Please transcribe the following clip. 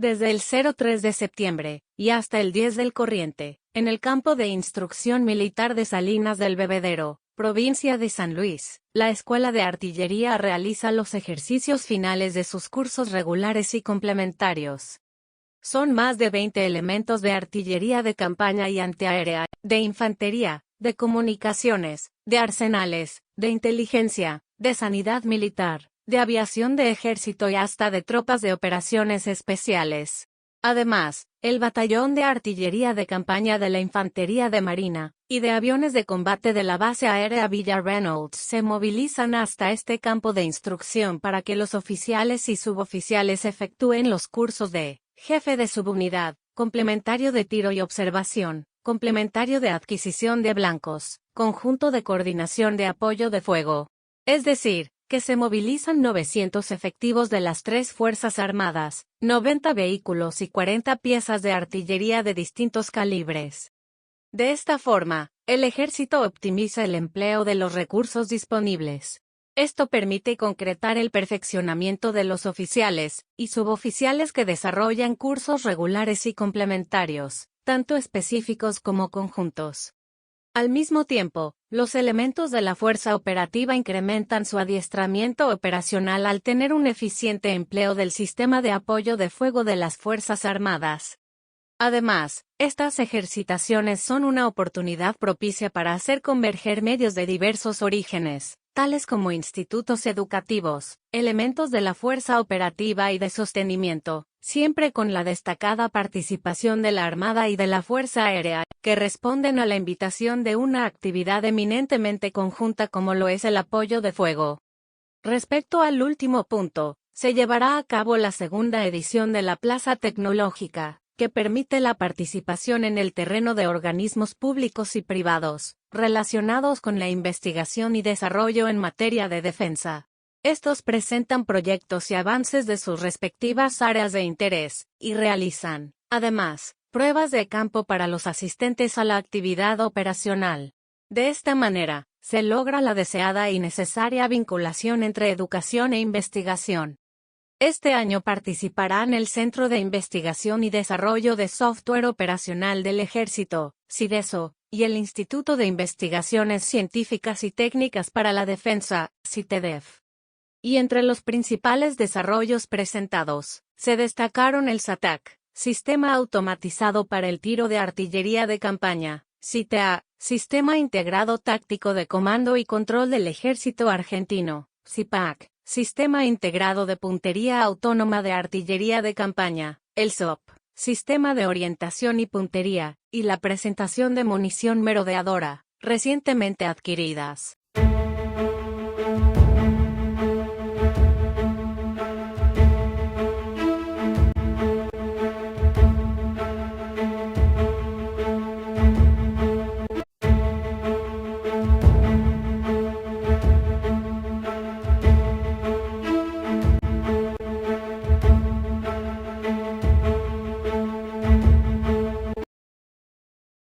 desde el 03 de septiembre, y hasta el 10 del corriente, en el campo de instrucción militar de Salinas del Bebedero, provincia de San Luis. La Escuela de Artillería realiza los ejercicios finales de sus cursos regulares y complementarios. Son más de 20 elementos de artillería de campaña y antiaérea, de infantería, de comunicaciones, de arsenales, de inteligencia, de sanidad militar, de aviación de ejército y hasta de tropas de operaciones especiales. Además, el Batallón de Artillería de Campaña de la Infantería de Marina y de Aviones de Combate de la Base Aérea Villa Reynolds se movilizan hasta este campo de instrucción para que los oficiales y suboficiales efectúen los cursos de Jefe de Subunidad, Complementario de Tiro y Observación, Complementario de Adquisición de Blancos, Conjunto de Coordinación de Apoyo de Fuego. Es decir, que se movilizan 900 efectivos de las 3 Fuerzas Armadas, 90 vehículos y 40 piezas de artillería de distintos calibres. De esta forma, el Ejército optimiza el empleo de los recursos disponibles. Esto permite concretar el perfeccionamiento de los oficiales y suboficiales que desarrollan cursos regulares y complementarios, tanto específicos como conjuntos. Al mismo tiempo, los elementos de la fuerza operativa incrementan su adiestramiento operacional al tener un eficiente empleo del sistema de apoyo de fuego de las Fuerzas Armadas. Además, estas ejercitaciones son una oportunidad propicia para hacer converger medios de diversos orígenes, tales como institutos educativos, elementos de la fuerza operativa y de sostenimiento, siempre con la destacada participación de la Armada y de la Fuerza Aérea, que responden a la invitación de una actividad eminentemente conjunta como lo es el apoyo de fuego. Respecto al último punto, se llevará a cabo la segunda edición de la Plaza Tecnológica, que permite la participación en el terreno de organismos públicos y privados, relacionados con la investigación y desarrollo en materia de defensa. Estos presentan proyectos y avances de sus respectivas áreas de interés, y realizan, además, pruebas de campo para los asistentes a la actividad operacional. De esta manera, se logra la deseada y necesaria vinculación entre educación e investigación. Este año participarán el Centro de Investigación y Desarrollo de Software Operacional del Ejército, CIDESO, y el Instituto de Investigaciones Científicas y Técnicas para la Defensa, CITEDEF. Y entre los principales desarrollos presentados, se destacaron el SATAC, Sistema Automatizado para el Tiro de Artillería de Campaña, SITA, Sistema Integrado Táctico de Comando y Control del Ejército Argentino, SIPAC, Sistema Integrado de Puntería Autónoma de Artillería de Campaña, el SOP, Sistema de Orientación y Puntería, y la presentación de munición merodeadora, recientemente adquiridas.